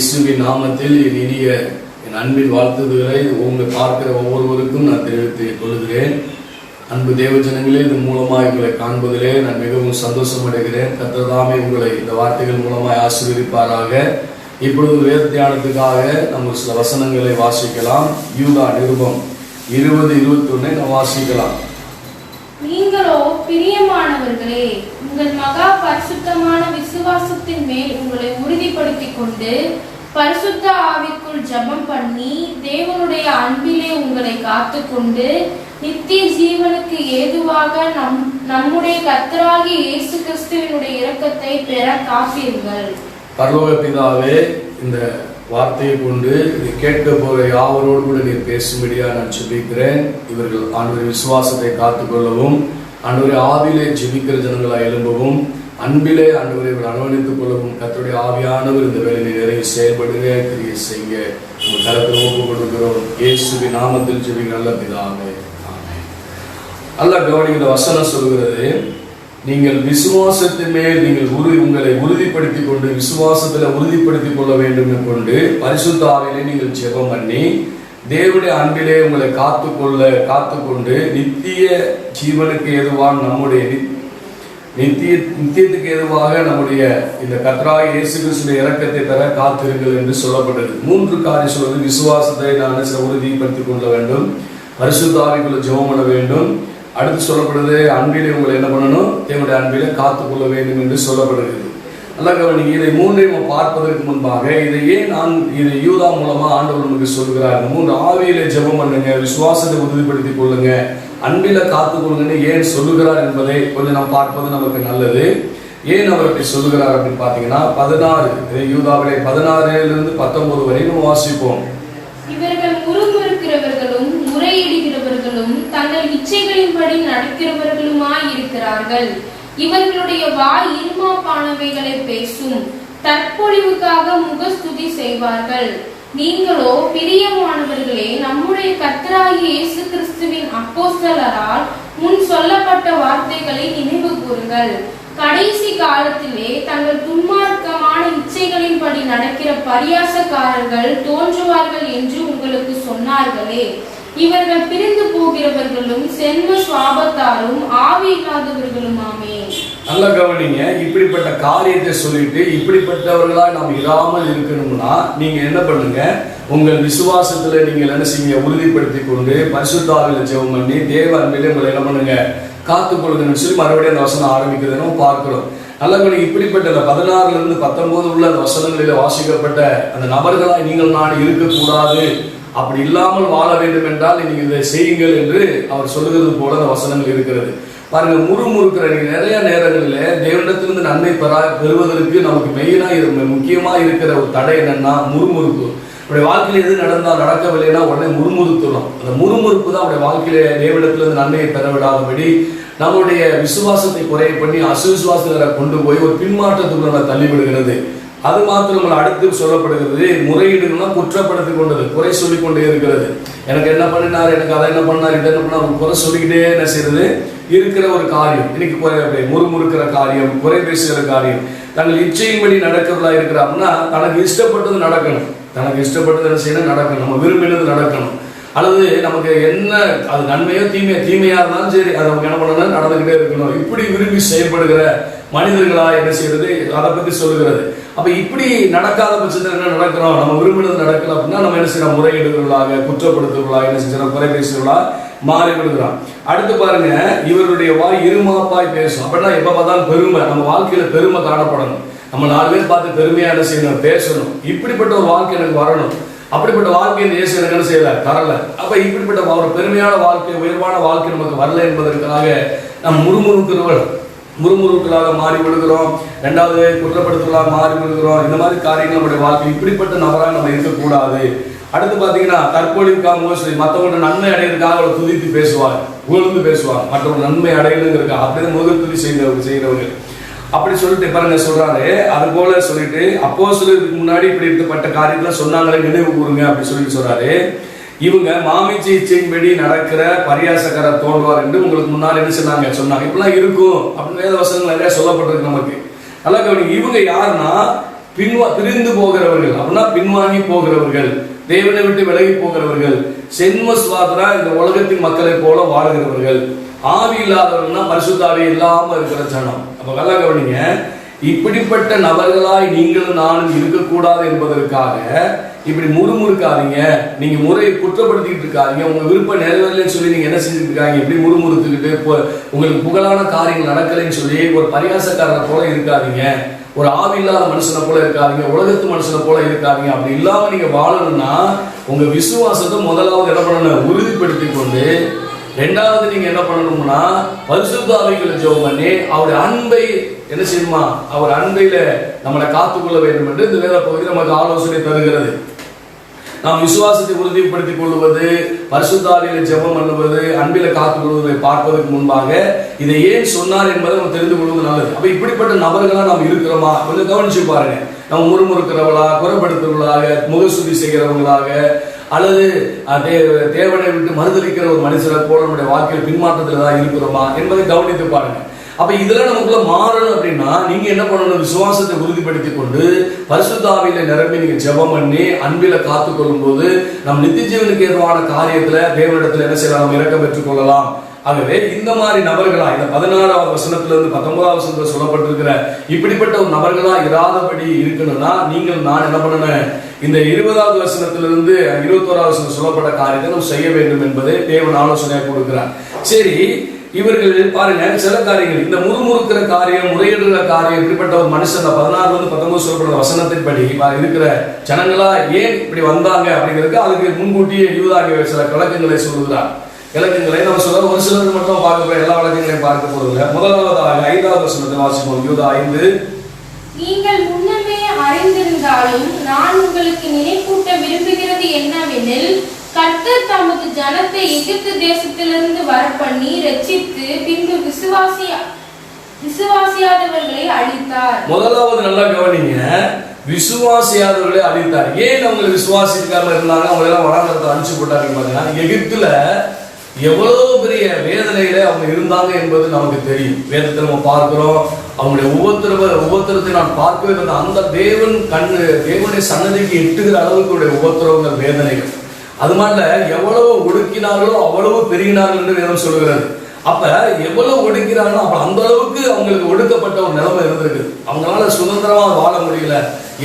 இயேசுவின் நாமத்தில் என் இனிய என் அன்பின் வாழ்த்துதல்களை உங்களை பார்க்கிற ஒவ்வொருவருக்கும் நான் தெரிவித்துக் கொள்கிறேன். அன்பு தேவஜனங்களே, இதன் மூலமாக உங்களை காண்பதிலே நான் மிகவும் சந்தோஷம் அடைகிறேன். கர்த்தர் தாமே உங்களை இந்த வார்த்தைகள் மூலமாய் ஆசீர்வதிப்பாராக. இப்பொழுது வேத தியானத்துக்காக நம்ம சில வசனங்களை வாசிக்கலாம். யூதா நிருபம் 20:21 நாம் வாசிக்கலாம். நீங்களோ பிரியமானவர்களே, உங்கள் மகா பரிசுத்தமான விசுவாசத்தின் மேல் உங்களை உறுதிப்படுத்திக் கொண்டு பரிசுத்த ஆவிக்குள் ஜெபம் பண்ணி தேவனுடைய அன்பிலே உங்களை காத்துக்கொண்டு நித்திய ஜீவனுக்கு ஏதுவாக நம்முடைய கர்த்தராகிய இயேசு கிறிஸ்துவினுடைய இரக்கத்தை பெற காப்பீர்கள். பரலோக பிதாவே, இந்த வார்த்தையை கொண்டு இதை கேட்க போற யாவரோடு கூட நீர் பேசும்படியா நான் ஜெபிக்கிறேன். இவர்கள் ஆண்டவருடைய விசுவாசத்தை காத்துக்கொள்ளவும், ஆண்டவருடைய ஆவிலே ஜெபிக்கிற ஜனங்களாய் எழும்பவும், அன்பிலே ஆண்டவரை அனுமதித்துக் கொள்ளவும் கர்த்தருடைய ஆவியானவர் இந்த வேலையை நிறைய செயல்படுங்க, கிரியை செய்ய உங்கள் கரத்தில் ஒப்புக் கொடுக்கிறோம். இயேசுவின் நாமத்தில் ஜெபிக்கிற நல்ல பிதாவே, ஆமென். அல்லாஹ் கவனிக்கிற வசனம் சொல்கிறது, நீங்கள் விசுவாசத்தின் மேல் நீங்கள் உங்களை உறுதிப்படுத்திக் கொண்டு விசுவாசத்தில் உறுதிப்படுத்திக் கொள்ள வேண்டும் கொண்டு பரிசுத்த ஆவியிலே நீங்கள் ஜெபம் பண்ணி தேவனுடைய அன்பிலே உங்களை காத்துக்கொண்டு நித்திய ஜீவனுக்கு ஏதுவான நம்முடைய நித்தியத்துக்கு ஏதுவாக நம்முடைய இந்த கர்த்தராகிய இயேசு கிறிஸ்துவின் இரக்கத்தை பெற காத்திருங்கள் என்று சொல்லப்பட்டது. 3 காரியம் சொல்வது: விசுவாசத்தை நான் உறுதிப்படுத்திக் கொள்ள வேண்டும், பரிசுத்த ஆவிக்குள்ள ஜெபம் பண்ண வேண்டும், அடுத்து சொல்லப்படுது அன்பிலே உங்களை என்ன பண்ணணும், தேவனுடைய அன்பிலே காத்துக்கொள்ள வேண்டும் என்று சொல்லப்படுகிறது. நல்லா கவனிங்க. இதை 3ஐயும் பார்ப்பதற்கு முன்பாக இதை யூதா மூலமா ஆண்டவர் நமக்கு சொல்கிறார். 3 ஆவியிலே ஜெபம் பண்ணுங்க, விசுவாசத்தை உறுதிப்படுத்திக் கொள்ளுங்க, அன்பில காத்துக்கொள்ளுங்கன்னு ஏன் சொல்லுகிறார் என்பதை கொஞ்சம் நாம் பார்ப்பது நமக்கு நல்லது. ஏன் அவர் அப்படி சொல்லுகிறார் அப்படின்னு பாத்தீங்கன்னா 16 யூதாவிலே 16 19 வரை நம்ம வாசிப்போம். இவர்கள் முறுமுறுக்கிறவர்களும் முறையிடுகிறவர்களும் தங்கள் இச்சைகளின்படி நடக்கிறவர்களுமாய் இருக்கிறார்கள். இவர்களுடைய வாய் இருமாப்பானவைகளை பேசும், தற்பொழிவுக்காக முகஸ்துதி செய்வார்கள். நீங்களோ பிரியமானவர்களே, நம்முடைய கர்த்தராகிய இயேசு கிறிஸ்துவின் அப்போஸ்தலரால் முன் சொல்லப்பட்ட வார்த்தைகளை நினைவு கூறுங்கள். கடைசி காலத்திலே தங்கள் துன்மார்க்கமான இச்சைகளின்படி நடக்கிற பரியாசக்காரர்கள் தோன்றுவார்கள் என்று உங்களுக்கு சொன்னார்களே. இவர்கள் பிரிந்து போகிறவர்களும் செல்வ சுவாபத்தாரும் ஆவி இல்லாதவர்களுமாமே. நல்ல கவனிங்க. இப்படிப்பட்ட காரியத்தை சொல்லிட்டு இப்படிப்பட்டவர்களா நாம் இராமல் இருக்கணும்னா நீங்க என்ன பண்ணுங்க, உங்கள் விசுவாசத்துல நீங்கள் என்ன செய்யுங்க, உறுதிப்படுத்திக் கொண்டு பரிசுத்த ஆவியில ஜெபம் பண்ணி தேவ அன்பிலே உங்களை என்ன பண்ணுங்க, காத்துக்கொள்ளுங்கன்னு சொல்லி மறுபடியும் அந்த வசனம் ஆரம்பிக்கிறத நம்ம பார்க்கிறோம். நல்ல கவனிங்க. இப்படிப்பட்ட 16 19 உள்ள அந்த வசனங்களில வாசிக்கப்பட்ட அந்த நபர்களாய் நீங்கள் நான் இருக்கக்கூடாது, அப்படி இல்லாமல் வாழ வேண்டும் என்றால் நீங்கள் இதை செய்யுங்கள் என்று அவர் சொல்லுகிறது போல அந்த வசனங்கள் இருக்கிறது. பாருங்க, முறுமுறுக்கிற நிறைய நேரங்களில் தேவனிடத்திலிருந்து நன்மை பெறுவதற்கு நமக்கு முக்கியமா இருக்கிற ஒரு தடை என்னன்னா முறுமுறுப்பு. அவருடைய வாழ்க்கையில எது நடக்கவில்லைன்னா உடனே முறுமுறுத்துறோம். அந்த முறுமுறுப்பு தான் அவருடைய வாழ்க்கையில தேவனிடத்திலிருந்து நன்மையை பெற விடாதபடி நம்முடைய விசுவாசத்தை குறைய பண்ணி அசுவிசுவாசத்தை கொண்டு போய் ஒரு பின்மாற்றத்துக்குள்ள தள்ளிவிடுகிறது. அது மாத்திரம் அடுத்து சொல்லப்படுகிறது, முறையீடுனா குற்றப்படுத்திக் கொண்டது, குறை சொல்லிக் கொண்டே இருக்கிறது. எனக்கு என்ன பண்ணினார், எனக்கு அதை என்ன பண்ணார், இதை என்ன பண்ணார், குறை சொல்லிக்கிட்டே என்ன செய்யறது இருக்கிற ஒரு காரியம். இன்னைக்கு முறுமுறுக்கிற காரியம், குறை பேசுகிற காரியம், தங்கள் இச்சையின்படி நடக்கிறதா இருக்கிறாங்கன்னா தனக்கு இஷ்டப்பட்டது நடக்கணும், தனக்கு இஷ்டப்பட்டது என்ன செய்யணும், நடக்கணும், நம்ம விரும்பினது நடக்கணும். அல்லது நமக்கு என்ன அது நன்மையோ தீமையா இருந்தாலும் சரி, அது நமக்கு என்ன பண்ணணும், நடந்துகிட்டே இருக்கணும். இப்படி விரும்பி செயல்படுகிற மனிதர்களா என்ன செய்யறது அதை பத்தி சொல்லுகிறது. அப்ப இப்படி நடக்காத பட்சத்தில் என்ன நடக்கிறோம், நம்ம விரும்பினது நடக்கல அப்படின்னா நம்ம என்ன செய்யறோம், முறையீடுகளாக குற்றப்படுத்துவர்களாக என்ன செய்யறோம், குறை பேசுகிறவர்களா மாறி விடுகிறோம். அடுத்து பாருங்க, இவருடைய வாய் இருமாப்பாய் பேசும். அப்படின்னா எப்ப பார்த்தாலும் பெருமை, நம்ம வாழ்க்கையில பெருமை காணப்படணும், நம்ம 4 பேர் பார்த்து பெருமையா என்ன செய்யணும், பேசணும். இப்படிப்பட்ட ஒரு வாழ்க்கை எனக்கு வரணும். அப்படிப்பட்ட வாழ்க்கை இந்த இயேசு எனக்கு என்ன செய்யல, தரல. அப்ப இப்படிப்பட்ட ஒரு பெருமையான வாழ்க்கை, உயர்வான வாழ்க்கை நமக்கு வரல என்பதற்காக நாம் முறுமுறுக்களாக மாறி விடுகிறோம். 2வது குற்றப்படுத்தலாக மாறி விடுகிறோம். இந்த மாதிரி காரியங்கள் நம்முடைய வாழ்க்கை. இப்படிப்பட்ட நபராக நம்ம இருக்கக்கூடாது. அடுத்து பாத்தீங்கன்னா தற்பொழிவுக்காக சொல்லி மற்றவங்க நன்மை அடைகிறதுக்காக அவரை துதித்து பேசுவாங்க, உயர்ந்து பேசுவாங்க, மற்றவங்க நன்மை அடையணுங்கிறதுக்கா அப்படியே முகத்துதி செய்கிறவங்க. அப்படி சொல்லிட்டு பாருங்க சொல்றாரு, அது போல சொல்லிட்டு அப்போஸ்தலருக்கு முன்னாடி இப்படி இருக்கப்பட்ட காரியத்துல சொன்னாங்களே நினைவு கூறுங்க அப்படி சொல்றாரு. இவங்க மாமிச்சை இச்சையின்படி நடக்கிற பரியாசக்காரர் தோன்றுவார் என்று உங்களுக்கு முன்னால் என்ன சொன்னாங்க. இப்பெல்லாம் இருக்கும் அப்படின்னு வேத வசனங்கள் நிறைய சொல்லப்பட்டிருக்கு நமக்கு. நல்லா கவனிங்க. இவங்க யாருன்னா பிரிந்து போகிறவர்கள் அப்படின்னா பின்வாங்கி போகிறவர்கள், தேவனை விட்டு விலகி போகிறவர்கள், சென்மஸ்வாதரா இந்த உலகத்தின் மக்களை போல வாழுகிறவர்கள், ஆவி இல்லாதவர்கள்னா பரிசுத்தாவி இல்லாம இருக்கிற ஜனம். அப்ப நல்லா கவனிங்க, இப்படிப்பட்ட நபர்களாய் நீங்களும் நானும் இருக்கக்கூடாது என்பதற்காக இப்படி முறுமுறுக்காதீங்க, நீங்க முறையை குற்றப்படுத்திக்கிட்டு இருக்காதீங்க, உங்க விருப்பம் நிறைவேறலன்னு சொல்லி நீங்க என்ன செஞ்சுட்டு இருக்காங்க, இப்படி முறுமுறுத்துக்கிட்டு உங்களுக்கு புகழான காரியங்கள் நடக்கலைன்னு சொல்லி ஒரு பரியாசக்காரனை போல இருக்காதீங்க, ஒரு ஆவி இல்லாத மனுஷனை போல இருக்காதீங்க, உலகத்து மனுஷனை போல இருக்காதீங்க. அப்படி இல்லாம நீங்க வாழணும்னா உங்க விசுவாசத்தை முதலாவது என்ன பண்ணணும், உறுதிப்படுத்தி கொண்டு, ரெண்டாவது நீங்க என்ன பண்ணணும்னா பரிசுத்த ஆவிக்குள்ள ஜெபம் பண்ணி அவருடைய அன்பை என்ன செய்யுமா, அவர் அன்பையில நம்மளை காத்துக்கொள்ள வேண்டும் என்று இந்த வேத பகுதி நமக்கு ஆலோசனை தருகிறது. நாம் விசுவாசத்தை உறுதிப்படுத்திக் கொள்வது, பரிசுத்த ஆவியில ஜெபம் பண்ணுவது, அன்பில காத்துக்கொள்வதை பார்ப்பதற்கு முன்பாக இதை ஏன் சொன்னார் என்பதை நம்ம தெரிந்து கொள்வது நல்லது. அப்ப இப்படிப்பட்ட நபர்களா நாம் இருக்கிறோமா கொஞ்சம் கவனிச்சு பாருங்க. நம்ம முறுமுறுக்கிறவர்களா, குறைப்படுத்துறவர்களாக, முகசுதி செய்கிறவங்களாக, அல்லது தேவனை விட்டு மறுதளிக்கிற ஒரு மனுஷரை போல நம்முடைய வாழ்க்கையில் பின்மாற்றத்தில் தான் இருக்கிறோமா என்பதை கவனித்து பாருங்க. அப்ப இதெல்லாம் நமக்குள்ள மாறணும் அப்படின்னா நீங்க என்ன பண்ணணும், விசுவாசத்தை உறுதிப்படுத்தி கொண்டு பரிசுத்த ஆவியில நிரம்பி நீங்க ஜெபம் பண்ணி அன்பில காத்துக்கொள்ளும் போது நம் நித்திய ஜீவனுக்கு ஏதுவான காரியத்துல தேவனிடத்துல என்ன செய்யலாம், நம்ம இரக்கம் பெற்றுக் கொள்ளலாம். ஆகவே இந்த மாதிரி நபர்களா, இந்த 16வது வசனத்திலிருந்து 19வது வசனத்தில் சொல்லப்பட்டிருக்கிற இப்படிப்பட்ட ஒரு நபர்களா இராதபடி இருக்கணும்னா நீங்கள் நான் என்ன பண்ணணும், இந்த 20வது வசனத்திலிருந்து 21வது வசனம் சொல்லப்பட்ட காரியத்தை நம்ம செய்ய வேண்டும் என்பதை தேவன் ஆலோசனையாக கொடுக்கிறார். சரி, இவர்கள் பாருங்க சில காரியங்கள், இந்த முறுமுறுக்கிற காரியம், முறையிடுற காரியம், இப்படிப்பட்ட ஒரு மனுஷன் 16-19 சொல்லப்படுற வசனத்தின்படி இருக்கிற ஜனங்களா ஏன் இப்படி வந்தாங்க அப்படிங்கிறதுக்கு அதுக்கு முன்கூட்டியே யூதாகிய சில விளக்கங்களை சொல்லுகிறார். விளக்கங்களை நம்ம சொல்ல ஒரு சிலருக்கு மட்டும் பார்க்க போற எல்லா விளக்கங்களையும் பார்க்க போறதில்லை. முதலாவதாக 5வது வசனத்தை வாசிப்போம். யூதா 5. நீங்கள் முன்னமே அறிந்திருந்தாலும் நான் உங்களுக்கு நினைப்பூட்ட விரும்புகிறது என்னவெனில், கர்த்தர் தமது ஜனத்தை எகிப்து தேசத்திலிருந்து வரப்பண்ணி ரட்சித்து பின்பு விசுவாசியாதவர்களை அழித்தார். முதலாவது நல்லா கவனிங்க, விசுவாசியாதவர்களை அழித்தார். ஏன் அவங்க விசுவாசிக்காம இருந்தாங்க, அவங்க எல்லாம் வனாந்தரத்தை அழிச்சு போட்டாங்க பாத்தீங்கன்னா, எகிப்துல எவ்வளவு பெரிய வேதனையில அவங்க இருந்தாங்க என்பது நமக்கு தெரியும். வேதத்தை நம்ம பார்க்கிறோம். அவங்களுடைய உபத்திரத்தை நான் பார்க்கவே அந்த தேவனுடைய சன்னதிக்கு எட்டுகிற அளவுக்கு உபத்திரவங்கள், வேதனைகள். அது மாதிரி எவ்வளவு ஒடுக்கினார்களோ அவ்வளவு பெருகினார்கள் என்று வேதம் சொல்லுகிறது. அப்ப எவ்வளவு ஒடுக்கிறாங்களோ அப்ப அந்த அளவுக்கு அவங்களுக்கு ஒடுக்கப்பட்ட ஒரு நிலைமை இருந்திருக்கு. அவங்களால சுதந்திரமா வாழ முடியல,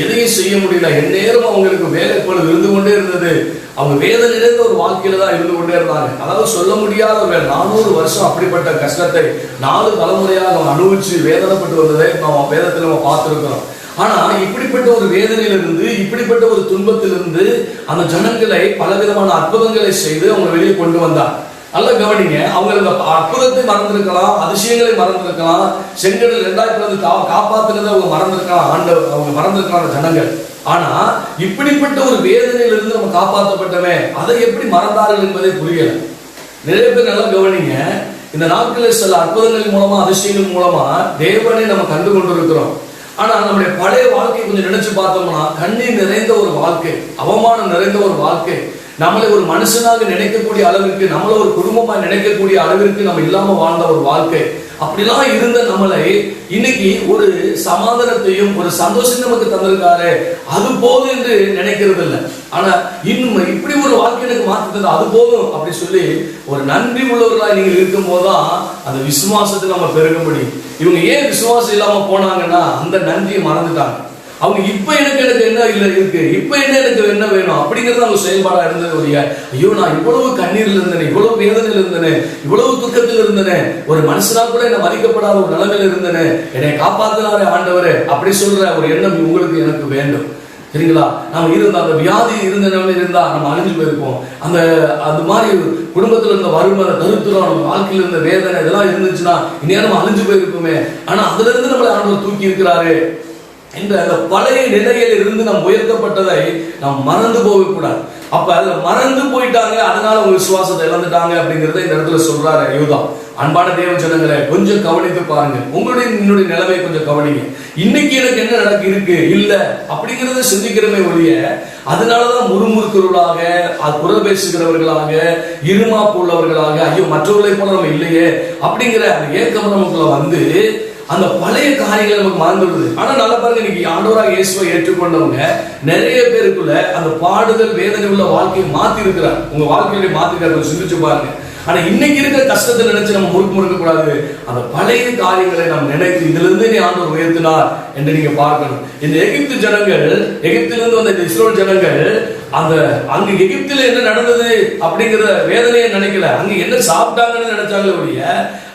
எதையும் செய்ய முடியல. எந்நேரம் அவங்களுக்கு வேலை போல இருந்து கொண்டே இருந்தது. அவங்க வேதனை நிறைந்த ஒரு வாழ்க்கையில தான் இருந்து கொண்டே இருந்தாங்க. அதாவது சொல்ல முடியாத 400 வருஷம் அப்படிப்பட்ட கஷ்டத்தை 4 தலைமுறையாக அவங்க அனுபவிச்சு வேதனைப்பட்டு வந்ததை நம்ம வேதத்தில் நம்ம பார்த்திருக்கிறோம். ஆனா இப்படிப்பட்ட ஒரு வேதனையிலிருந்து, இப்படிப்பட்ட ஒரு துன்பத்திலிருந்து அந்த ஜனங்களை பலவிதமான அற்புதங்களை செய்து அவங்க வெளியே கொண்டு வந்தார். நல்ல கவனிங்க, அவங்க அற்புதத்தை மறந்திருக்கலாம், அதிசயங்களை மறந்திருக்கலாம், செங்கடல் 2000 காப்பாத்துனதை அவங்க மறந்திருக்கலாம், அவங்க மறந்திருக்கலாம் ஜனங்கள். ஆனா இப்படிப்பட்ட ஒரு வேதனையிலிருந்து நம்ம காப்பாற்றப்பட்டவே அதை எப்படி மறந்தார்கள் என்பதை புரியல. நிறைய பேர் நல்லா கவனிங்க, இந்த நாட்களில் சில அற்புதங்கள் மூலமா, அதிசயங்கள் மூலமா தேவனை நம்ம கண்டு கொண்டிருக்கிறோம். ஆனா நம்முடைய பழைய வாழ்க்கை கொஞ்சம் நினைச்சு பார்த்தோம்னா கண்ணீர் நிறைந்த ஒரு வாழ்க்கை, அவமானம் நிறைந்த ஒரு வாழ்க்கை, நம்மளை ஒரு மனுஷனாக நினைக்கக்கூடிய அளவிற்கு, நம்மளை ஒரு குடும்பமா நினைக்கக்கூடிய அளவிற்கு நம்ம இல்லாம வாழ்ந்த ஒரு வாழ்க்கை. அப்படிலாம் இருந்த நம்மளை இன்னைக்கு ஒரு சமாதானத்தையும் ஒரு சந்தோஷம் நமக்கு தந்திருக்காரு, அது போதும் என்று நினைக்கிறது இல்லை. ஆனா இன்னும் இப்படி ஒரு வாழ்க்கை எனக்கு மாற்றி அது போதும் அப்படி சொல்லி ஒரு நன்றி உள்ளவர்களாக நீங்கள் இருக்கும் போதுதான் அந்த விசுவாசத்தை நம்ம பெருக முடியும். இவங்க ஏன் விசுவாசம் இல்லாம போனாங்கன்னா அந்த நன்றியை மறந்துட்டாங்க. அவங்க இப்ப எனக்கு என்ன இல்லை இருக்கு, இப்ப எனக்கு என்ன வேணும் அப்படிங்கிறது அவங்க செயல்பாடா இருந்தது. ஐயோ நான் இவ்வளவு கண்ணீர்ல இருந்தேன், இவ்வளவு வேதனையில் இருந்தேன், இவ்வளவு துக்கத்தில் இருந்தேன், ஒரு மனுஷனா கூட என்ன மதிக்கப்படாத ஒரு நிலைமையில இருந்தேன், என்னை காப்பாத்தினாரே ஆண்டவரே அப்படி சொல்ற ஒரு எண்ணம் உங்களுக்கு எனக்கு வேண்டும். சரிங்களா? நம்ம இருந்த அந்த வியாதி இருந்த நிலைமையில இருந்தா நம்ம அழிஞ்சு போயிருப்போம். அந்த மாதிரி குடும்பத்துல இருந்த வறுமை, தருத்திரம், நம்ம வாழ்க்கையில இருந்த வேதனை இதெல்லாம் இருந்துச்சுன்னா இந்நேரம் அழிஞ்சு போயிருப்போமே. ஆனா அதுல இருந்து நம்மளை ஆண்டவர் தூக்கி இருக்கிறாரு. இந்த பழைய நிலையில இருந்து நாம் உயர்த்தப்பட்டதை நாம் மறந்து போகக்கூடாது. அப்ப அதுல மறந்து போயிட்டாங்க, அதனால அவங்க விசுவாசத்தை இழந்துட்டாங்க அப்படிங்கறத இந்த இடத்துல சொல்றாரு யூதா. அன்பான தேவ ஜனங்களை கொஞ்சம் கவனித்து பாருங்க, என்னுடைய நிலைமை கொஞ்சம் கவனிங்க. இன்னைக்கு எனக்கு என்ன நடக்கு இருக்கு இல்ல அப்படிங்கறத சிந்திக்கிறமே ஒழிய அதனாலதான் முறுமுறுக்கிறவர்களாக, குரல் பேசுகிறவர்களாக, இருமாப்பு உள்ளவர்களாக, ஐயோ மற்றவர்களை போல நம்ம இல்லையே அப்படிங்கிற அந்த ஏக்கம் நமக்குள்ள வந்து அந்த பழைய காரியங்கள் நமக்கு மறந்துடுது. ஆனா நல்லா பாருங்க, இன்னைக்கு ஆண்டவராக இயேசுவை ஏற்றுக்கொண்டவங்க நிறைய பேருக்குள்ள அந்த பாடுதல் வேதனை உள்ள வாழ்க்கையை மாத்தி இருக்கிறார். உங்க வாழ்க்கையை மாத்திருக்காரு, சிந்திச்சு பாருங்க. ஆனா இன்னைக்கு இருக்கிற கஷ்டத்தை நினைச்சு நம்ம முறுக்க கூடாது. அந்த பழைய காரியங்களை நாம் நினைத்து இதுல இருந்து நீ ஆண்டவர் உயர்த்தினார் என்று நீங்க பார்க்கணும். இந்த எகிப்து ஜனங்கள், எகிப்திலிருந்து வந்த இஸ்ரேல் ஜனங்கள் அங்க எகிப்தில என்ன நடந்தது அப்படிங்கிற வேதனையை நினைக்கல. அங்க என்ன சாப்பிட்டாங்கன்னு நினைச்சாங்களே ஒழிய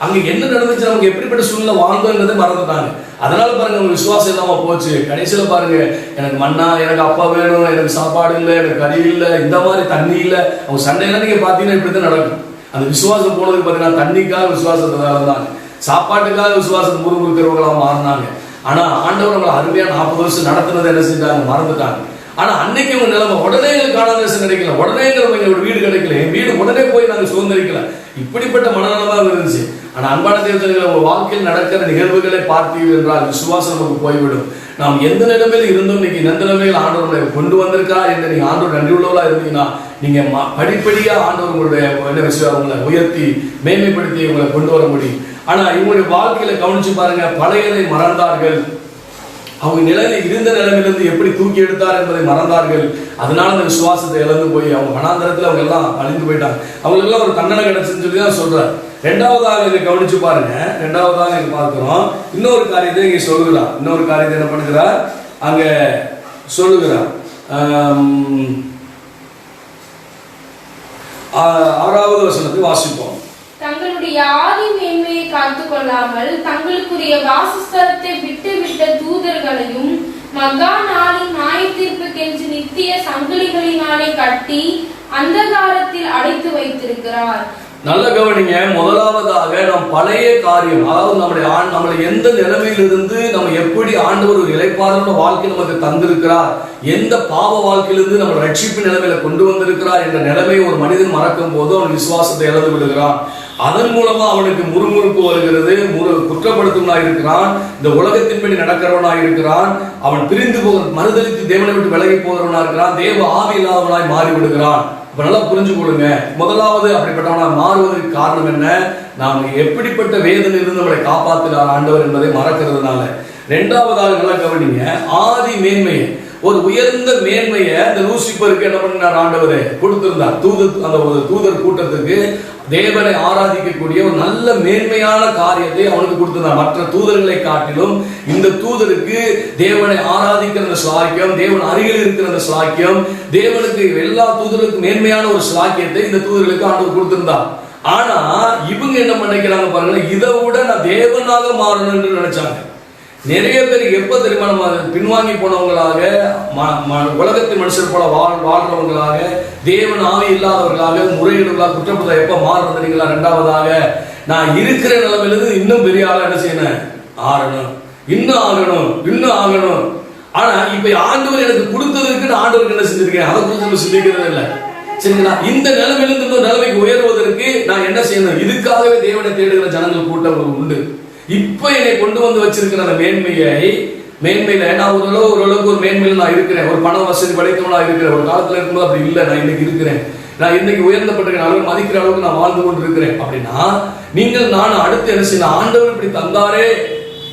அங்க என்ன நடந்துச்சு, நமக்கு எப்படிப்பட்ட சூழ்நிலை வாழ்ந்தோங்கிறதை மறந்துட்டாங்க. அதனால பாருங்க அவங்க விசுவாசம் இல்லாம போச்சு. கடைசியில பாருங்க, எனக்கு மண்ணா, எனக்கு அப்பா வேணும், எனக்கு சாப்பாடு இல்லை, எனக்கு கறி இல்லை, இந்த மாதிரி தண்ணி இல்லை. அவங்க சண்டையெல்லாம் நீங்க பாத்தீங்கன்னா இப்படித்தான் நடக்கும். அந்த விசுவாசம் போனதுக்கு பாத்தீங்கன்னா தண்ணிக்காக விசுவாசத்தால இருந்தாங்க, சாப்பாட்டுக்காக விசுவாசத்தை முறுமுறுக்கிறவங்களா மாறினாங்க. ஆனா ஆண்டவர் அவங்களை அருமையா 40 வருஷம் நடத்துனதை என்ன செஞ்சாங்க, மறந்துட்டாங்க. ஆனா அன்னைக்கு உங்க நிலைமை உடனே எங்களுக்கு காணாதேசம் கிடைக்கல, உடனே எங்களோட வீடு கிடைக்கல, என் வீடு உடனே போய் நாங்க சுதந்திரிக்கல, இப்படிப்பட்ட மனநலமாக இருந்துச்சு. ஆனா அன்பான தேவர்களே, உங்க வாழ்க்கையில் நடக்கிற நிகழ்வுகளை பார்த்தீர்கள் என்றால் விசுவாசம் நமக்கு போய்விடும். நாம் எந்த நிலைமையில இருந்தோம், இன்னைக்கு எந்த நிலைமையில் ஆண்டவர் கொண்டு வந்திருக்கார் என்று நீங்க ஆண்டவர் நன்றி உள்ளவர்களா இருந்தீங்கன்னா நீங்க படிப்படியா ஆண்டவர் உங்களுடைய என்ன விஷயம் உங்களை உயர்த்தி மேன்மைப்படுத்தி உங்களை கொண்டு வர முடியும். ஆனா இவங்களுடைய வாழ்க்கையில கவனிச்சு பாருங்க, பழையதை மறந்தார்கள். அவங்க நிலையில இருந்த நிலைமையிலிருந்து எப்படி தூக்கி எடுத்தார் என்பதை மறந்தார்கள். அதனால அந்த விசுவாசத்தை இழந்து போய் அவங்க மனாந்தரத்துல அவங்க எல்லாம் அழிந்து போயிட்டாங்க. அவங்களுக்கு எல்லாம் ஒரு தண்டனை கிடைச்சுன்னு சொல்லி தான் சொல்றார். ரெண்டாவதாக இதை கவனிச்சு பாருங்க. ரெண்டாவதாக இங்க பார்க்கிறோம், இன்னொரு காரியத்தை இங்க சொல்லுகிறார். இன்னொரு காரியத்தை என்ன பண்ணுகிறார் அங்க சொல்லுகிறார். 6வது வசனத்தை வாசிப்போம். தங்களுடைய ஆதி மேன்மையை காத்துக் கொள்ளாமல் தங்களுக்குரிய வாசஸ்தலத்தை விட்ட தூதர்களையும் மகா நாளின் நியாய தீர்ப்புக்கென்று நித்திய சங்கிலிகளினாலே கட்டி அந்தகாரத்தில் அடைத்து வைத்திருக்கிறார். நல்ல கவனிங்க. முதலாவதாக நாம் பழைய காரியம், அதாவது நம்மளை எந்த நிலைமையிலிருந்து நம்ம எப்படி ஆண்டவர் ஒரு இளைப்பாறுள்ள வாழ்க்கை நமக்கு தந்திருக்கிறார், எந்த பாவ வாழ்க்கையிலிருந்து நம்ம ரட்சிப்பு நிலைமையில கொண்டு வந்திருக்கிறார் என்ற நிலைமையை ஒரு மனிதன் மறக்கும் போது அவன் விசுவாசத்தை இழந்து விடுகிறான். அதன் மூலமா அவனுக்கு முறுமுறுப்பு வருகிறது, குற்றப்படுத்துவனாய் இருக்கிறான், இந்த உலகத்தின்படி நடக்கிறவனாய் இருக்கிறான், அவன் பிரிந்து மறுதலித்து தேவனை விட்டு விலகி போகிறவனாய் இருக்கிறான், தேவ ஆவி இல்லாதவனாய் மாறி விடுகிறான். இப்ப நல்லா புரிஞ்சு கொள்ளுங்க. முதலாவது அப்படிப்பட்டவனா மாறுவதற்கு காரணம் என்ன, நாம் எப்படிப்பட்ட வேதனையிலிருந்து நம்மளை காப்பாற்றுகிறார் ஆண்டவர் என்பதை மறக்கிறதுனால. இரண்டாவதாக நல்லா கவனிங்க, ஆதி மேன்மையை, ஒரு உயர்ந்த மேன்மையை இந்த லூசிபருக்கு என்ன பண்ணினார் ஆண்டவரே கொடுத்திருந்தார். அந்த தூதர் கூட்டத்துக்கு தேவனை ஆராதிக்கக்கூடிய ஒரு நல்ல மேன்மையான காரியத்தை அவனுக்கு கொடுத்திருந்தார். மற்ற தூதர்களை காட்டிலும் இந்த தூதருக்கு தேவனை ஆராதிக்கிற ஸ்லாக்கியம், தேவன் அருகில் இருக்கிற ஸ்லாக்கியம், தேவனுக்கு எல்லா தூதருக்கும் மேன்மையான ஒரு ஸ்லாக்கியத்தை இந்த தூதர்களுக்கு ஆண்டவர் கொடுத்திருந்தார். ஆனா இவங்க என்ன பண்ணிக்கிறாங்க பாருங்க, இதை விட நான் தேவனாக மாறணும் என்று நினைச்சாங்க. நிறைய பேர் எப்ப தெரியுமா, நம்ம பின்வாங்கி போனவங்களாக, உலகத்தின் மனுஷர் போல வாழ்றவங்களாக, தேவன் ஆவி இல்லாதவர்களாக, முறையீடுகளாக, குற்றப்படுத்த எப்ப மாறுறீங்களா. ரெண்டாவதாக நான் இருக்கிற நிலைமையிலிருந்து இன்னும் பெரிய ஆளா என்ன செய்யணும், ஆறணும், இன்னும் ஆகணும், இன்னும் ஆகணும். ஆனா இப்ப ஆண்டவர் எனக்கு கொடுத்ததுக்கு நான் ஆண்டவருக்கு என்ன செஞ்சிருக்கேன், அதை குறித்து சிந்திக்கிறது இல்லை. சரிங்களா? இந்த நிலைமையிலிருந்து இன்னொரு நிலைமைக்கு உயர்வதற்கு நான் என்ன செய்யணும், இதுக்காகவே தேவனை தேடுகிற ஜனங்கள் கூட்டம் உண்டு. இப்ப என்னை கொண்டு வந்து வச்சிருக்கிற அந்த மேன்மையில நான் ஓரளவுக்கு ஒரு மேன்மையில நான் இருக்கிறேன், ஒரு பண வசதி படைத்தவனா இருக்கிறேன். ஒரு காலத்துல இருக்கும்போது அப்படி இல்லை, நான் இன்னைக்கு இருக்கிறேன், நான் இன்னைக்கு உயர்ந்தப்பட்டிருக்கேன், அளவு மதிக்கிற அளவுக்கு நான் வாழ்ந்து கொண்டு இருக்கிறேன். அப்படின்னா நீங்கள் நான் அடுத்து என்ன செய்யணும், ஆண்டவர் இப்படி தந்தாரே,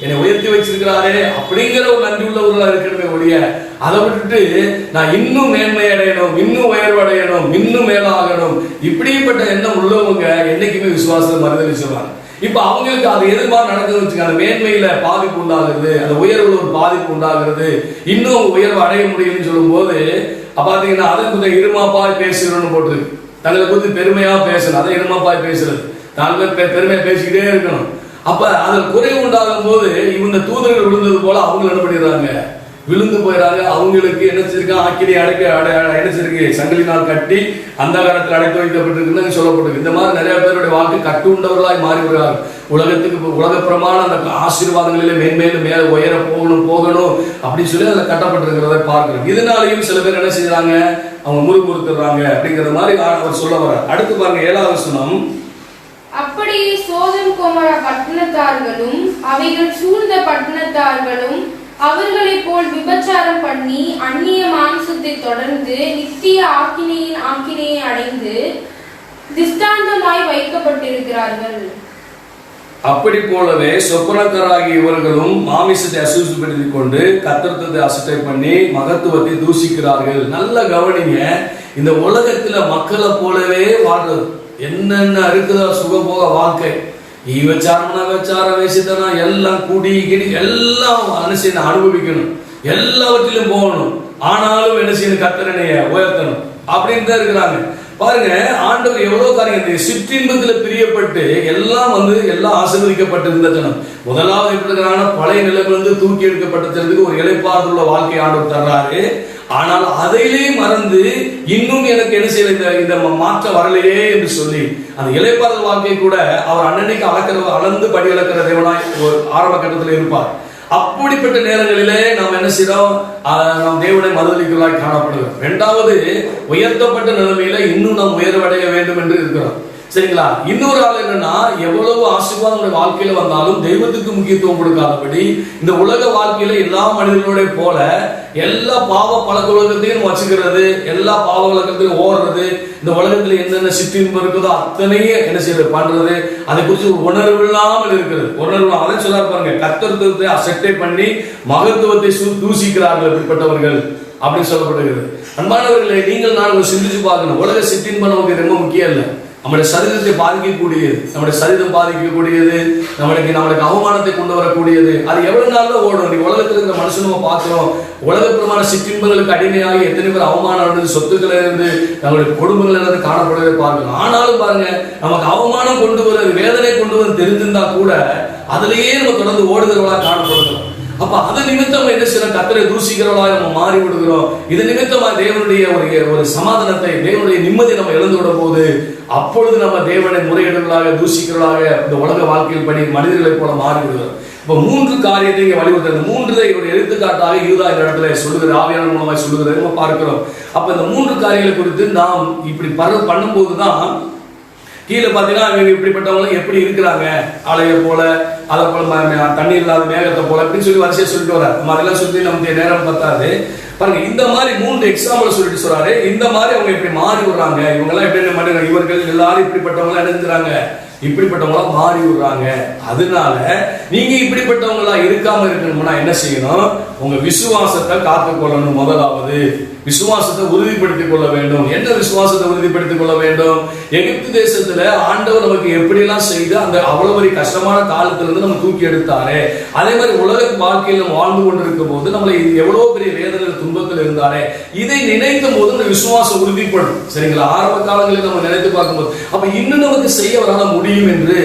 என்னை உயர்த்தி வச்சிருக்கிறாரே அப்படிங்கிற ஒரு நன்றி உள்ளவர்களா இருக்கணுமே ஒழிய அதை விட்டுட்டு நான் இன்னும் மேன்மை அடையணும், இன்னும் உயர்வு அடையணும், இன்னும் மேலாகணும், இப்படிப்பட்ட எண்ணம் உள்ளவங்க என்னைக்குமே விசுவாசத்தை மறுதலிச்சுவாங்க. இப்ப அவங்களுக்கு அது எதிர்பார்த்து நடக்குதுன்னு வச்சுக்க, அந்த மேன்மையில பாதிப்பு உண்டாகிறது, அந்த உயர்வுல ஒரு பாதிப்பு உண்டாகிறது, இன்னும் அவங்க உயர்வு அடைய முடியும்னு சொல்லும் போது பாத்தீங்கன்னா அதை கொஞ்சம் இருமாப்பாய் பேசுகிறோம்னு போட்டுருக்கு. தங்களை குறித்து பெருமையா பேசணும், அதை இருமாப்பாய் பேசுறது, நாலு பேர் பெருமையா பேசிக்கிட்டே இருக்கணும். அப்ப அதில் குறை உண்டாகும் போது இவங்க தூதர்கள் விழுந்தது போல அவங்க என்ன பண்ணிடுறாங்க, விழுந்து போயிடாங்க. அவங்களுக்கு என்ன செஞ்சிருக்காங்க, ஆக்கினி என்ன செஞ்சிருக்கு, சங்கிலினால் கட்டி அந்த காலத்தில் அடைத்து வைக்கப்பட்டிருக்குன்னு சொல்லப்பட்டிருக்கு. இந்த மாதிரி நிறைய பேருடைய வாழ்க்கை கட்டு உண்டவர்களாய் மாறி வருகிறார்கள். உலகப்பிரமான அந்த ஆசீர்வாதங்களிலே மேன்மேலும் மேல உயர போகணும் அப்படின்னு சொல்லி அதில் கட்டப்பட்டிருக்கிறத பார்க்கிறோம். இதனாலையும் சில பேர் என்ன செய்யறாங்க, அவங்க முறுமுறுத்துறாங்க அப்படிங்கிற மாதிரி அவர் சொல்ல வர. அடுத்து பாருங்க 7வது வசனம். அப்படியே சோதம் கோமரா பட்டணத்தார்களும் அவைகள் சூழ்ந்த பட்டணத்தார்களும் அவர்களை போல் விபச்சாரம் பண்ணி அந்நிய மாம்சத்தை தொடர்ந்து நித்திய ஆக்கினையை அடைந்து திஷ்டாந்தமாய் வைக்கப்பட்டிருக்கிறார்கள். அப்படி போலவே சொப்பனக்காராகிய இவர்களும் மாமிசத்தை அசுத்தப்படுத்திக் கொண்டு கர்த்தத்தை அசுத்தை பண்ணி மகத்துவத்தை தூசிக்கிறார்கள். நல்ல கவனிங்க, இந்த உலகத்துல மக்களை போலவே வாழ்றது. என்னென்ன இருக்குதோ சுகபோக வாழ்க்கை, விபச்சாரம் வேசித்தனம் எல்லாம் குடி கிடி எல்லாம் அனுபவிக்கணும், எல்லாவற்றிலும் போகணும். ஆனாலும் என்ன செய்யணும்? கர்த்தரனைய உயர்த்தணும் அப்படின்னு தான் இருக்கிறாங்க. பாருங்க, ஆண்டவர் எவ்வளவு காரியம் சிற்றின்பத்துல பிரியப்பட்டு எல்லாம் எல்லாம் ஆசீர்வதிக்கப்பட்டிருந்த ஜனம். முதலாவது எப்படி இருக்கிறாங்கன்னா, பழைய நிலையிலிருந்து தூக்கி எடுக்கப்பட்டதுக்கு ஒரு இளைப்பாறுதலுள்ள வாழ்க்கை ஆண்டவர் தர்றாரு. ஆனால் அதையிலே மறந்து இன்னும் எனக்கு என்ன செய்யல, இந்த மாற்றம் வரலையே என்று சொல்லி அந்த இளைப்பாறுதல் வாழ்க்கை கூட அவர் அன்னன்னைக்கு அளந்து படி அளக்கிற தேவனாய் ஒரு ஆரம்ப கட்டத்தில் இருப்பார். அப்படிப்பட்ட நேரங்களிலே நாம் என்ன செய்யறோம்? நாம் தேவனை மறுதலிக்கலாய் காணப்படுகிறோம். இரண்டாவது, உயர்த்தப்பட்ட நிலைமையில இன்னும் நாம் உயர்வடைய வேண்டும் என்று இருக்கிறோம். சரிங்களா? இன்னொரு ஆள் என்னன்னா, எவ்வளவு ஆசீர்வாதம் வாழ்க்கையில வந்தாலும் தெய்வத்துக்கு முக்கியத்துவம் கொடுக்காதபடி இந்த உலக வாழ்க்கையில எல்லா மனிதர்களோட போல எல்லா பாவ பழக்க உலகத்தையும் வச்சுக்கிறது, எல்லா பாவ உலகத்தையும் ஓடுறது, இந்த உலகத்துல என்னென்ன சிற்றின்பம் இருக்குதோ அத்தனையும் என்ன செய்யறது பண்றது, அதை குறித்து ஒரு உணர்வு இல்லாமல் இருக்கிறது. உணர்வு அதை சொல்ல பாருங்க, கர்த்தத்துவத்தை அசட்டை பண்ணி மகத்துவத்தை தூசிக்கிறார்கள் அப்படிப்பட்டவர்கள் அப்படின்னு சொல்லப்படுகிறது. அன்பானவர்களை, நீங்கள் நான் சிந்திச்சு பார்க்கணும். உலக சிற்றின்பம் நமக்கு ரொம்ப முக்கியம் இல்லை. நம்முடைய சரீரத்தை பாதிக்கக்கூடியது, நம்முடைய சரீரம் பாதிக்கக்கூடியது, நம்மளுக்கு அவமானத்தை கொண்டு வரக்கூடியது. அது எவ்வளவு நாள்ல ஓடும்? நீ உலகத்தில் இருக்கிற மனுஷன் நம்ம பார்க்கிறோம், உலகப்பிரமான சிற்றின்பங்களுக்கு அடிமையாகி எத்தனை பேர் அவமானம் இருந்து, சொத்துக்களை இருந்து, நம்மளுடைய குடும்பங்கள் இருந்து காணப்படுவதை பார்க்கணும். ஆனாலும் பாருங்க, நமக்கு அவமானம் கொண்டு வருவது, வேதனை கொண்டு வந்து தெரிஞ்சிருந்தா கூட அதுலயே நம்ம தொடர்ந்து ஓடுகிறவர்களா காணப்படுகிறோம். அப்ப அது நிமித்தம் என்ன செய்யணும்? கர்த்தரை தூசிக்கிறவளா நம்ம மாறி விடுகிறோம். இது நிமித்தமா தேவனுடைய ஒரு சமாதானத்தை, தேவனுடைய நிம்மதி நம்ம இழந்து விட போது, அப்பொழுது நம்ம தேவனை முறையீடுகளாக தூசிக்கிறவர்களாக இந்த உலக வாழ்க்கையில் படி மனிதர்களை போல மாறி விடுகிறோம். இப்ப 3 காரியத்தை இங்க வலியுறுத்த, 3 எடுத்துக்காட்டாக யூதா இந்த இடத்துல சொல்லுகிற ஆவியானவர் மூலமாக சொல்லுகிறதை நம்ம பார்க்கிறோம். அப்ப இந்த 3 காரியங்களை குறித்து நாம் இப்படி பண்ணும்போதுதான் கீழே பார்த்தீங்கன்னா இவங்க இப்படிப்பட்டவங்களும் எப்படி இருக்கிறாங்க, ஆலையை போல, அதை போல தண்ணீர் இல்லாத மேகத்தை போல அப்படின்னு சொல்லி வரிசையை சொல்லிட்டு வர்றாரு. நம்ம அதெல்லாம் சொல்லி நமக்கு நேரம் பத்தாது. பாருங்க, இந்த மாதிரி 3 எக்ஸாம்பிள் சொல்லிட்டு சொல்றாரு. இந்த மாதிரி அவங்க இப்படி மாறி விடுறாங்க, இவங்க எல்லாம் எப்படி மாட்டாங்க, இவர்கள் எல்லாரும் இப்படிப்பட்டவங்க நினைஞ்சுறாங்க, இப்படிப்பட்டவங்களா மாறி விடுறாங்க. அதனால நீங்க இப்படிப்பட்டவங்களா இருக்காம இருக்கணும்னா என்ன செய்யணும்? உங்க விசுவாசத்தை காத்துக்கொள்ளணும். முதலாவது விசுவாசத்தை உறுதிப்படுத்திக் கொள்ள வேண்டும். என்ன விசுவாசத்தை உறுதிப்படுத்திக் கொள்ள வேண்டும்? எகிப்து தேசத்துல ஆண்டவர் நமக்கு எப்படி எல்லாம் செய்து அந்த அவ்வளவு பெரிய கஷ்டமான காலத்திலிருந்து நம்ம தூக்கி எடுத்தாரு, அதே மாதிரி உலக வாழ்க்கையில் நம்ம வாழ்ந்து கொண்டிருக்கும் போது நம்மளை எவ்வளவு பெரிய வேதனை துன்பத்தில் இருந்தாரே, இதை நினைக்கும் போது அந்த விசுவாசம் உறுதிப்படும். சரிங்களா? ஆரம்ப காலங்களில் நம்ம நினைத்து பார்க்கும்போது அப்ப இன்னும் நமக்கு செய்ய வராத முடியும் என்று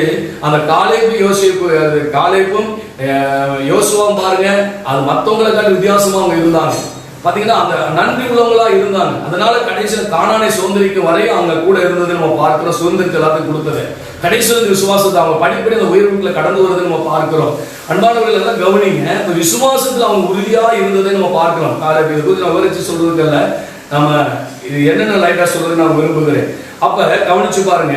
அந்த காலேபும் யோசுவாவும் பாருங்க, அது மற்றவங்களுக்கான வித்தியாசமா அவங்க இருந்தாங்க. பாத்தீங்கன்னா அந்த நன்றி உள்ளவங்களா இருந்தாங்க. அதனால கடைசியில் கானானை சுதந்திரிக்கும் வரையும் அவங்க கூட இருந்தது நம்ம பார்க்கிறோம். சுதந்திரத்தை எல்லாத்தையும் கொடுத்தது கடைசியில் விசுவாசத்தை அவங்க படிப்படி அந்த உயர்வுகளை கடந்து வருது நம்ம பார்க்கிறோம். அன்பானவர்கள் எல்லாம் கவனிங்க, இந்த விசுவாசத்துல அவங்க உறுதியா இருந்ததை நம்ம பார்க்கிறோம். காலேப் இதை குறித்து நான் விவரிச்சு சொல்றதுக்கல்ல, நம்ம இது என்னென்ன லைட்டா சொல்றது நான் விரும்புகிறேன். அப்ப கவனிச்சு பாருங்க,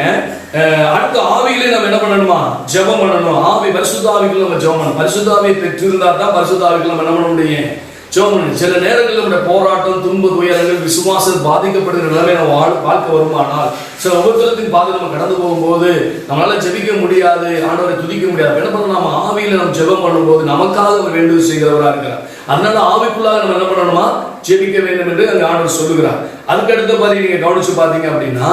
அடுத்த ஆவியிலே நம்ம என்ன பண்ணணுமா? ஜெபம் பண்ணணும். ஆவி பரிசுத்த ஆவிக்குள்ள நம்ம ஜெபம் பண்ணணும். பரிசுத்த ஆவியை பெற்றிருந்தா தான் பரிசுத்த ஆவிக்குள்ள நம்ம என்ன பண்ண முடியும்? ஜெபம் பண்ணணும். சில நேரங்களில் நம்முடைய போராட்டம், துன்ப துயரங்கள், விசுவாசம் பாதிக்கப்படுகிற நிலைமை நம்ம வாழ்க்கை வருமானால், சில உபத்திரத்தின் பாதை நம்ம கடந்து போகும்போது நம்மளால ஜெபிக்க முடியாது, ஆண்டவரை துதிக்க முடியாது. என்ன பண்ணணும்? நம்ம ஆவியில நம்ம ஜெபம் பண்ணும்போது நமக்காக ஒரு வேண்டுதல் செய்கிறவரா இருக்கிறார். அதனால ஆவிக்குள்ளாக நம்ம என்ன பண்ணணுமா? ஜெபிக்க வேண்டும் என்று அங்க ஆண்டவர் சொல்லுகிறார். அதுக்கு அடுத்த மாதிரி நீங்க கவனிச்சு பாத்தீங்க அப்படின்னா,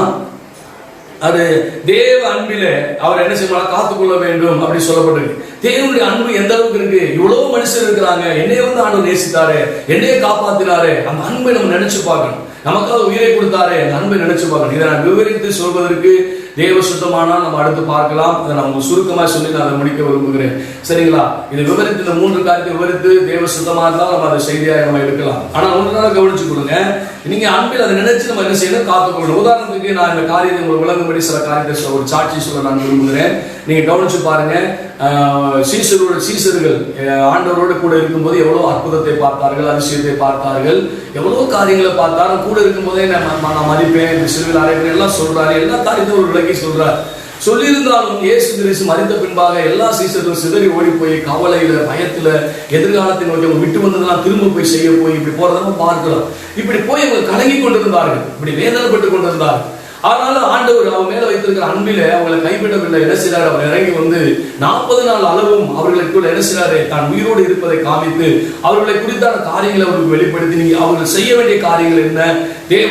அது தேவ அன்பில அவர் என்ன செய்யலாம்? காத்துக்கொள்ள வேண்டும் அப்படி சொல்லப்பட்டிருக்கு. தேவனுடைய அன்பு எந்த அளவுக்கு இருக்கு? இவ்வளவு மனுஷர் இருக்கிறாங்க, என்னைய ஆண்டவர் நேசித்தாரு, என்னைய காப்பாத்தினாரு, அந்த அன்பை நம்ம நினைச்சு பார்க்கணும். நமக்காக உயிரை கொடுத்தாரு, அந்த அன்பை நினைச்சு பார்க்கணும். இதை நான் விவரித்து சொல்வதற்கு தேவ சுத்தமானால் நம்ம அடுத்து பார்க்கலாம். அதை நான் சுருக்கமாக சொல்லி நான் அதை முடிக்க விரும்புகிறேன். சரிங்களா? இதை விவரித்து இந்த 3 காரியத்தை விவரித்து தேவ சுத்தமாக இருந்தால் நம்ம அதை செய்தியாக நம்ம எடுக்கலாம். ஆனால் ஒன்று நாள் கவனிச்சு கொடுங்க, நீங்க அன்பில் அதை நினைச்சு நம்ம என்ன செய்யணும்? காத்துக்கொள்ளணும். உதாரணத்துக்கு நான் இந்த காரியத்தை உங்களுக்கு விளங்கும்படி சில காரியத்தை ஒரு சாட்சி சொல்ல நான் விரும்புகிறேன். நீங்க கவனிச்சு பாருங்க, சீசர்கள் ஆண்டவரோடு கூட இருக்கும்போது எவ்வளவு அற்புதத்தை பார்த்தார்கள், அதிசயத்தை பார்த்தார்கள், எவ்வளவு காரியங்களை பார்த்தாலும் கூட இருக்கும் போதே நான் மதிப்பேன், சிறுவில் அறைகள் எல்லாம் சொல்றாரு, எல்லா காரியத்தையும் ஒரு விளக்கி சொல்றார். சொல்லியிருந்தாலும் இயேசு கிறிஸ்து மரித்த பின்பாக எல்லா சீசர்களும் சிதறி ஓடி போய் கவலையில, பயத்துல, எதிர்காலத்தை நோக்கி அவங்க விட்டு வந்ததெல்லாம் திரும்ப போய் செய்ய போய் இப்படி போறதை பார்க்கலாம். இப்படி போய் அவங்க கலங்கி கொண்டிருந்தார்கள், இப்படி வேதனைப்பட்டு கொண்டிருந்தார்கள். ஆனாலும் ஆண்டவர் அவன் மேல வைத்திருக்கிற அன்பில அவங்களை கைவிடவில்லை. என்ன செய்றாரு? அவர் இறங்கி வந்து 40 நாள் அளவும் அவர்களுக்குள்ள என்ன செய்றாரு? தான் உயிரோடு இருப்பதை காமித்து அவர்களை குறித்தான காரியங்களை அவர்களுக்கு வெளிப்படுத்தி, நீங்க அவர்கள் செய்ய வேண்டிய காரியங்கள் என்ன,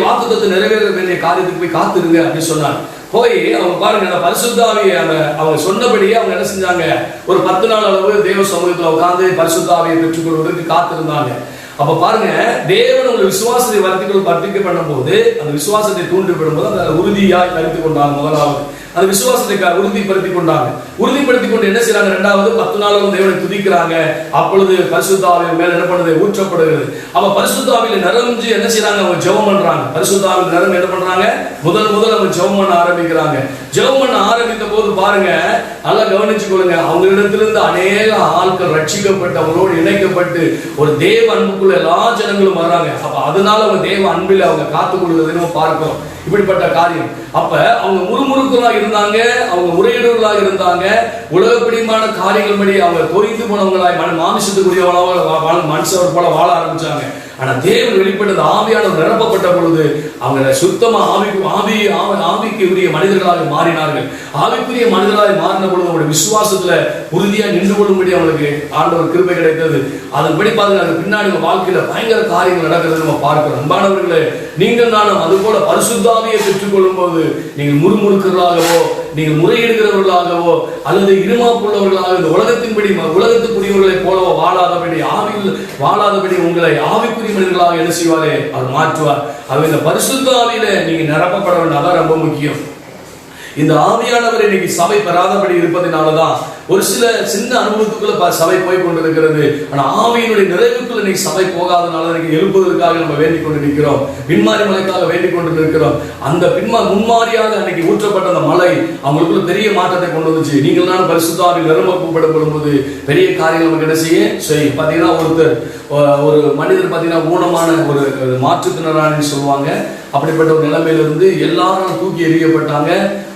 வாக்குத்தத்தத்தை நிறைவேற வேண்டிய காரியத்துக்கு போய் காத்திருங்க அப்படின்னு சொன்னார். போய் அவங்க பாருங்க, அந்த பரிசுத்த ஆவியை அவங்க சொன்னபடியே அவங்க என்ன செஞ்சாங்க? ஒரு 10 நாள் அளவு தேவ சமூகத்தில் உட்கார்ந்து பரிசுத்த ஆவியை பெற்றுக்கொள்வதற்கு காத்திருந்தாங்க. அப்ப பாருங்க, தேவன் உங்கள் விசுவாசத்தை வர்த்திக்க பண்ணும் போது, அந்த விசுவாசத்தை தூண்டப்படும் போது அந்த உறுதியாய் கருத்து கொண்டாங்க. முதலாவது அந்த விசுவாசத்தை உறுதிப்படுத்திக் கொண்டாங்க. உறுதிப்படுத்திக் கொண்டு என்ன செய்யறாங்க? 2வது 10 நாளும் தேவனை துதிக்கிறாங்க. அப்பொழுது பரிசுத்த ஆவியின் மேல என்ன பண்ணுது? ஊற்றப்படுகிறது. அப்ப பரிசுத்த ஆவியில நிரம்பி என்ன செய்யறாங்க? அவங்க ஜெபம் பண்றாங்க. பரிசுத்த ஆவியில நிரம்பி என்ன பண்றாங்க? முதல் அவங்க ஜெபம் பண்ண ஆரம்பிக்கிறாங்க. ஜெபம் பண்ண ஆரம்பித்த போது பாருங்க, நல்லா கவனிச்சு கொள்ளுங்க, அவங்களிடத்திலிருந்து அநேக ஆட்கள் ரட்சிக்கப்பட்டவங்களோடு இணைக்கப்பட்டு ஒரு தேவ அன்புக்குள்ள எல்லா ஜனங்களும் வர்றாங்க. அப்ப அதனால அவங்க தேவ அன்பில் அவங்க காத்துக்கொள்வதை பார்க்கிறோம். இப்படிப்பட்ட காரியம். அப்ப அவங்க முறுமுறுக்களாக இருந்தாங்க, அவங்க முறையீடுகளாக இருந்தாங்க. உலகப்பிடிமான காரியங்கள் படி அவங்க தொய்ந்து போனவங்களாய் மாமிசத்துக்குரியவங்களாக மனுஷவர் போல வாழ ஆரம்பிச்சாங்க. ஆனா தேவன் வெளிப்பட்டது ஆவியானவர் நிரப்பப்பட்ட பொழுது அவங்க சுத்தமா ஆவிக்கு உரிய மனிதர்களாக மாறினார்கள். ஆவிக்குரிய மனிதர்களாக மாறின பொழுது அவருடைய விசுவாசத்துல உறுதியா நின்று கொள்ளும்படி அவங்களுக்கு ஆண்டவர் கிருபை கிடைத்தது. அதன்படி பாருங்க, அது பின்னாடி வாழ்க்கையில பயங்கர காரியங்கள் நடக்கிறது நம்ம பார்க்கிறோம். அன்பானவர்களே, நீங்கள் நானும் அது போல பரிசுத்த ஆவியை பெற்றுக் கொள்ளும் போது நீங்கள் முறுமுறுக்கிறவர்களாகவோ, நீங்கள் முறையிடுகிறவர்களாகவோ, அல்லது இருமாப்புள்ளவர்களாக இந்த உலகத்தின்படி உலகத்துக்குரியவர்களை போலவோ வாழாதபடி, ஆவியில் வாழாதபடி உங்களை ஆவிக்குரிய மனிதர்களாக என்ன செய்வாரே அவர் மாற்றுவார். அது இந்த பரிசுத்த ஆவியில நீங்க நிரப்பப்பட வேண்டும். அதான் ரொம்ப முக்கியம். இந்த ஆவியானவர் இன்னைக்கு சபை பெறாதபடி இருப்பதனாலதான் ஒரு சில சின்ன அனுபவத்துக்குள்ள சபை போய் கொண்டிருக்கிறது. ஆனா ஆவியினுடைய நிறைவுக்குள்ள இன்னைக்கு சபை போகாதனால இன்னைக்கு எழுப்புவதற்காக நம்ம வேண்டிக் கொண்டு நிற்கிறோம். பின்மாறி மலைக்காக வேண்டிக் கொண்டு நிற்கிறோம். அந்த முன்மாறியாக அன்னைக்கு ஊற்றப்பட்ட அந்த மலை அவங்களுக்குள்ள பெரிய மாற்றத்தை கொண்டு வந்துச்சு. நீங்கள் நான் பரிசுத்த ஆவியில் நிரப்பப்படும் போது பெரிய காரியங்கள் நமக்கு என்ன செய்யும். பாத்தீங்கன்னா ஒரு மனிதர் பாத்தீங்கன்னா ஊனமான ஒரு மாற்றுத்திறனாளின்னு சொல்லுவாங்க. அப்படிப்பட்ட ஒரு நிலைமையிலிருந்து எல்லாரும் தூக்கி எறியப்பட்டாங்க.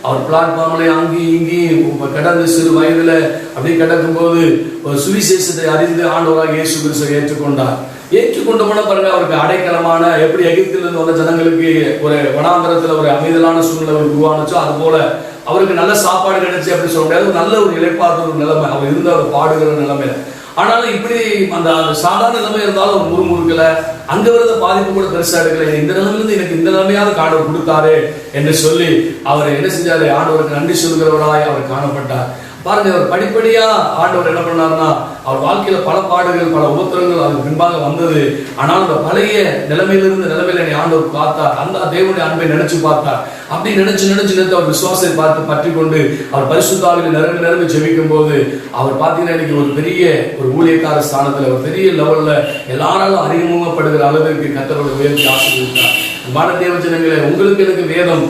அவர் பிளாட்ஃபார்ம்ல அங்கேயும் இங்கேயும் கடந்து சிறு வயதுல அப்படி கிடக்கும் போது ஒரு சுவிசேஷத்தை அறிந்து ஆண்டவராக இயேசு கிறிஸ்துவை ஏற்றுக்கொண்டார். ஏற்றுக்கொண்ட போன பாருங்க, அவருக்கு அடைக்கலமான, எப்படி எகிப்திலிருந்து வந்த ஜனங்களுக்கு ஒரு வனாந்தரத்துல ஒரு அமைதலான சூழ்நிலை உருவானுச்சோ அது போல அவருக்கு நல்ல சாப்பாடு கிடைச்சு அப்படி சொல்ல முடியாது. நல்ல ஒரு இழைப்பார்த்த ஒரு நிலைமை அவர் இருந்த ஒரு பாடுகிற நிலைமையில. ஆனாலும் இப்படி அந்த சாதாரண நிலைமை இருந்தாலும் ஒரு முறுமுறுக்கல, அங்க வரத பாதிப்பு கூட பெருசா எடுக்கல. இந்த நிலைமையிலிருந்து எனக்கு இந்த நிலைமையாவது ஆண்டவர் கொடுத்தாரு என்று சொல்லி அவர் என்ன செஞ்சாரு? ஆண்டவருக்கு நன்றி சொல்கிறவராய் அவர் காணப்பட்டார். பாருங்க, அவர் படிப்படியா ஆண்டவர் என்ன பண்ணாருன்னா, அவர் வாழ்க்கையில பல பாடுகள் பல உபத்திரங்கள் அதுக்கு பின்பாக வந்தது. ஆனால் அந்த பழைய நிலைமையிலிருந்து நிலைமையில ஆண்டவர் பார்த்தார். அந்த தேவனுடைய அன்பை நினைச்சு பார்த்தார். அப்படி நினைச்சு அவர் விசுவாசத்தை பார்த்து பற்றி கொண்டு அவர் பரிசுத்த ஆவியில நிரம்பி ஜெபிக்கும் போது அவர் பார்த்தீங்கன்னா இன்னைக்கு ஒரு பெரிய ஒரு ஊழியக்கார ஸ்தானத்துல ஒரு பெரிய லெவல்ல எல்லாராலும் அறிமுகப்படுகிற அளவிற்கு கர்த்தரோட உயர்த்தி ஆசீர்வதித்தார். தேவ ஜனங்களே, உங்களுக்கு எனக்கு வேதம்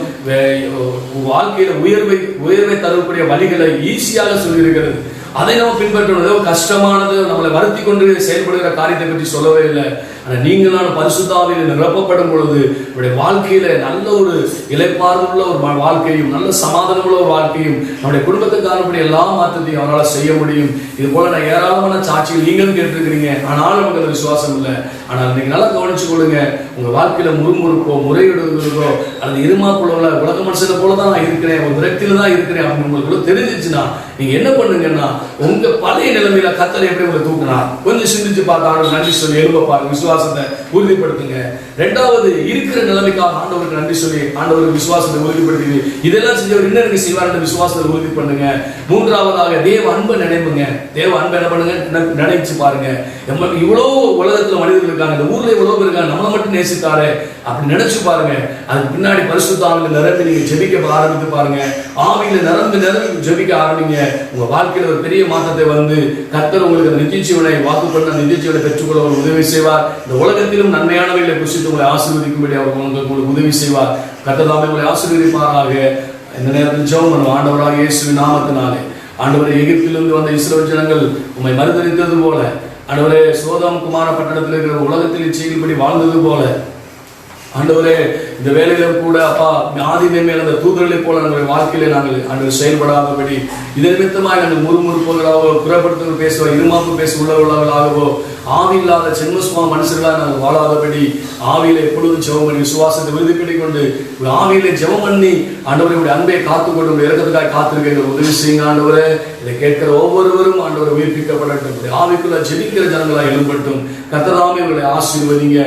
வாழ்க்கையில உயர்வை தரக்கூடிய வழிகளை ஈஸியாக சொல்லியிருக்கிறது. அதை நம்ம பின்பற்றணும். கஷ்டமானது நம்மளை வருத்தி கொண்டு செயல்படுகிற காரியத்தை பற்றி சொல்லவே இல்லை. ஆனால் நீங்களான பரிசுத்த ஆவியில் நிரப்பப்படும் பொழுது நம்முடைய வாழ்க்கையில நல்ல ஒரு இளைப்பாறுதலுள்ள ஒரு வாழ்க்கையும் நல்ல சமாதானமுள்ள ஒரு வாழ்க்கையும் நம்முடைய குடும்பத்துக்கு காணக்கூடிய எல்லா மாற்றத்தையும் அவரால் செய்ய முடியும். இது போல நான் ஏராளமான சாட்சிகள் நீங்களும் கேட்டிருக்கிறீங்க. ஆனாலும் நமக்கு அந்த விசுவாசம் இல்லை. ஆனால் நீங்க நல்லா கவனிச்சு கொள்ளுங்க, உங்க வாழ்க்கையில முறுமுறுப்போ முறையிடுவதோ அல்லது இருமாப்புள்ள உலக மனுஷனை போலதான் நான் இருக்கிறேன், ஒரு விரக்தியில தான் இருக்கிறேன் அப்படின்னு உங்களுக்கு தெரிஞ்சிச்சுன்னா நீங்க என்ன பண்ணுங்கன்னா, உங்க பழைய நிலைமையில கர்த்தர் எப்படி உங்களை தூக்குனா கொஞ்சம் சிந்திச்சு பார்த்தாலும் நன்றி சொல்லி எழுப்ப பாருங்க, விசுவாசத்தை உறுதிப்படுத்துங்க. ரெண்டாவது, இருக்கிற நிலைமைக்காக ஆண்டவருக்கு நன்றி சொல்லி ஆண்டவருக்கு விசுவாசத்தை உறுதிப்படுத்துங்க. இதெல்லாம் செஞ்சவர் இன்னும் எனக்கு செய்வார் விசுவாசத்தை உறுதி பண்ணுங்க. மூன்றாவதாக, தேவ அன்பை நினைப்புங்க. தேவ அன்பை என்ன பண்ணுங்க? நினைச்சு பாருங்க. இவ்வளவு உலகத்துல மனிதர்கள் இருக்காங்க, இந்த ஊர்ல இவ்வளவு பேர் இருக்காங்க, நம்மளை மட்டும் நேசித்தாரு அப்படி நினைச்சு பாருங்க. அதுக்கு பின்னாடி பரிசுத்த ஆவியில நிரம்பி நீங்க ஜெபிக்க ஆரம்பித்து பாருங்க. ஆவியில நிரம்பி ஜெபிக்க ஆரம்பிங்க. உங்க வாழ்க்கையில ஒரு பெரிய மாற்றத்தை வந்து கர்த்தர் உங்களுக்கு நித்திய ஜீவனை வாக்கு பண்ண நித்திய ஜீவனை பெற்றுக்கொள்ள ஒரு உதவி செய்வார். இந்த உலகத்திலும் நன்மையானவைகளை புசித்து உங்களை ஆசீர்வதிக்கும்படி அவர் உங்களுக்கு உதவி செய்வார். கர்த்தர் தாமே உங்களை ஆசீர்வதிப்பாராக. இந்த நேரத்தில் ஜெபம் பண்ணுவோம். ஆண்டவராக இயேசுவின் நாமத்தினாலே, ஆண்டவரே, எகிப்திலிருந்து வந்த இஸ்ரவேல் ஜனங்கள் உம்மை மறுதலித்தது போல, ஆண்டவரே, சோதோம் குமார பட்டணத்தில் இருக்கிற உலகத்தில் இச்செய்திப்படி வாழ்ந்தது போல, ஆண்டவரே, இந்த வேலையிலும் கூட அப்பா ஆதிமை மேல் அந்த தூதர்களை போல நம்முடைய வாழ்க்கையில நாங்கள் செயல்படாதபடி இதன் நிமித்தமாக நாங்கள் முறுமுறுப்புகளாகவோ குறப்படுத்தல் பேசுவோ இருமாப்பு பேச உள்ளவர்களாகவோ ஆவி இல்லாத ஜென்மசுவா மனுஷர்களாக நாங்கள் வாழாதபடி ஆவியில எப்பொழுதும் ஜெபம் பண்ணி விசுவாசத்தை உறுதிப்படி கொண்டு ஆவியில ஜெபம் பண்ணி ஆண்டவருடைய அன்பை காத்துக்கொண்டு இறக்கத்துக்காக காத்திருக்க உதவி செய்யுங்க ஆண்டவரே. இதை கேட்கிற ஒவ்வொருவரும் ஆண்டவர் உயிர்ப்பிக்கப்படட்டும். ஆவிக்குள்ள ஜெபிக்கிற ஜனங்களாக எழும்பட்டும். கர்த்தராமே உங்களை ஆசீர்வதிங்க.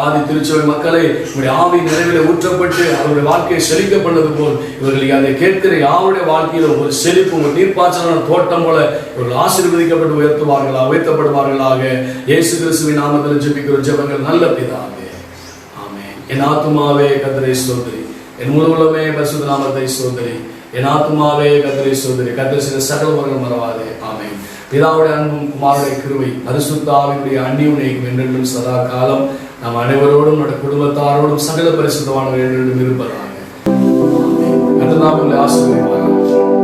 ஆதி திருச்சபை மக்களை உங்களுடைய ஆவி நிறைவில் ஊற்றப்பட்டு அவருடைய வாழ்க்கையை செழிக்க பண்ணது போல் இவர்கள் அதை கேட்கிற யாருடைய வாழ்க்கையில ஒரு செழிப்பு உங்கள் நீர்ப்பாய்ச்சலான தோட்டம் போல இவர்கள் ஆசீர்வதிக்கப்பட்டு உயர்த்தப்படுவார்களாக. இயேசு கிறிஸ்துவின் நாமத்தில் ஜெபிக்கிற ஜெபங்கள் நல்ல பிதாவே, ஆமென். என் ஆத்துமாவே கர்த்தரை ஸ்தோத்திரி, என் முழு உள்ளமே பரிசுத்த நாமத்தை ஸ்தோத்திரி. என் ஆத்துமாவே கர்த்தரை ஸ்தோத்திரி, கர்த்தர் செய்த சகலவர்கள் மறவாதே. ஆமென். பிதாவுடைய அன்பும் குமாரனுடைய கிருபை பரிசுத்த ஆவியுடைய அந்நியுனையும் என்றென்றும் சதா காலம் நம் அனைவரோடும் நம்முடைய குடும்பத்தாரோடும் சகல பரிசுத்தவான்கள் என்றென்றும் இருப்பதாக. கர்த்தர் தாமே உங்களை ஆசீர்வதிப்பாராக.